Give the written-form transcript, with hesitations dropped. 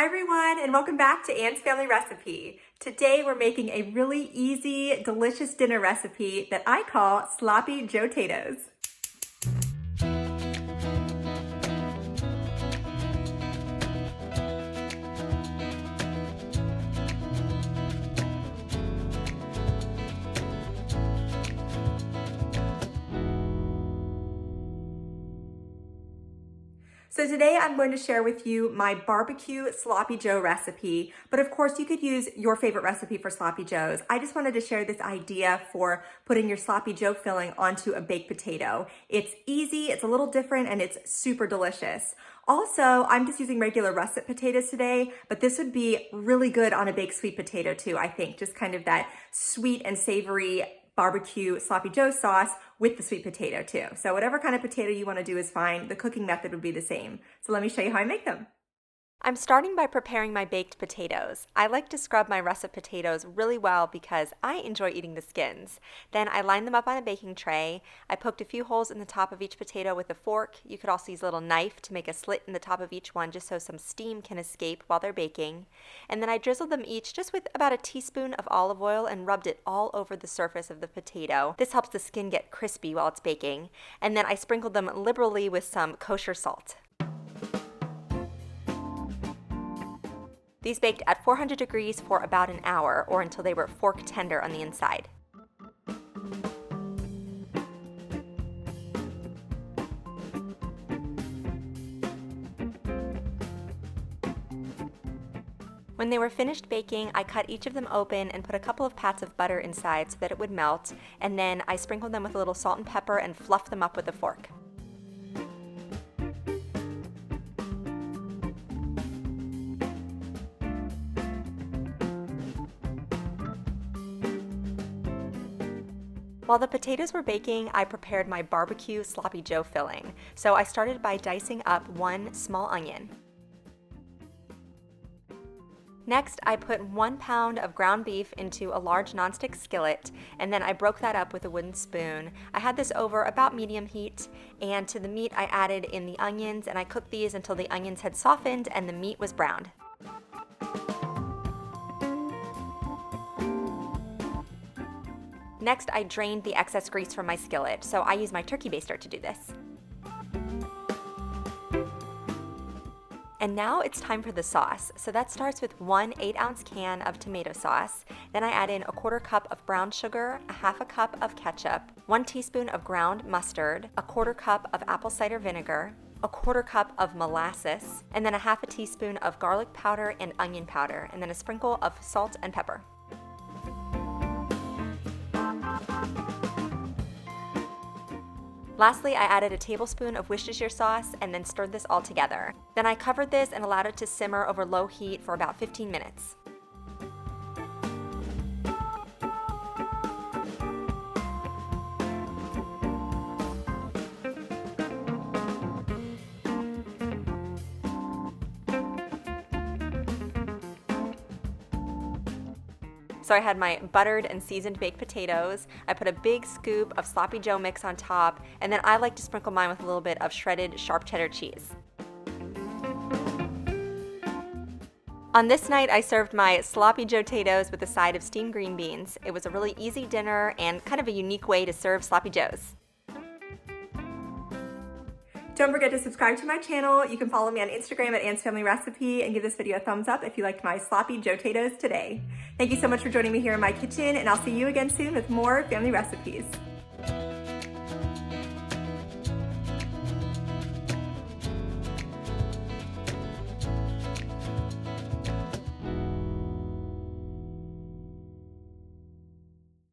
Hi everyone, and welcome back to Anne's Family Recipe. Today we're making a really easy, delicious dinner recipe that I call sloppy Joe-tatoes. So today I'm going to share with you my barbecue sloppy joe recipe, but of course you could use your favorite recipe for sloppy joes. I just wanted to share this idea for putting your sloppy joe filling onto a baked potato. It's easy, it's a little different, and it's super delicious. Also, I'm just using regular russet potatoes today, but this would be really good on a baked sweet potato too, I think. Just kind of that sweet and savory barbecue sloppy joe sauce with the sweet potato too. So whatever kind of potato you want to do is fine. The cooking method would be the same. So let me show you how I make them. I'm starting by preparing my baked potatoes. I like to scrub my russet potatoes really well because I enjoy eating the skins. Then I line them up on a baking tray. I poked a few holes in the top of each potato with a fork. You could also use a little knife to make a slit in the top of each one just so some steam can escape while they're baking. And then I drizzled them each just with about a teaspoon of olive oil and rubbed it all over the surface of the potato. This helps the skin get crispy while it's baking. And then I sprinkled them liberally with some kosher salt. These baked at 400 degrees for about an hour, or until they were fork tender on the inside. When they were finished baking, I cut each of them open and put a couple of pats of butter inside so that it would melt, and then I sprinkled them with a little salt and pepper and fluffed them up with a fork. While the potatoes were baking, I prepared my barbecue sloppy joe filling. So I started by dicing up one small onion. Next, I put 1 pound of ground beef into a large nonstick skillet, and then I broke that up with a wooden spoon. I had this over about medium heat, and to the meat I added in the onions, and I cooked these until the onions had softened and the meat was browned. Next, I drained the excess grease from my skillet, so I use my turkey baster to do this. And now it's time for the sauce. So that starts with 1 8-ounce can of tomato sauce. Then I add in 1/4 cup of brown sugar, 1/2 cup of ketchup, 1 teaspoon of ground mustard, 1/4 cup of apple cider vinegar, 1/4 cup of molasses, and then 1/2 teaspoon of garlic powder and onion powder, and then a sprinkle of salt and pepper. Lastly, I added a tablespoon of Worcestershire sauce and then stirred this all together. Then I covered this and allowed it to simmer over low heat for about 15 minutes. So I had my buttered and seasoned baked potatoes. I put a big scoop of sloppy joe mix on top, and then I like to sprinkle mine with a little bit of shredded sharp cheddar cheese. On this night, I served my sloppy Joe-tatoes with a side of steamed green beans. It was a really easy dinner and kind of a unique way to serve sloppy joes. Don't forget to subscribe to my channel. You can follow me on Instagram at Anne's Family Recipe and give this video a thumbs up if you liked my sloppy Joe-tatoes today. Thank you so much for joining me here in my kitchen, and I'll see you again soon with more family recipes.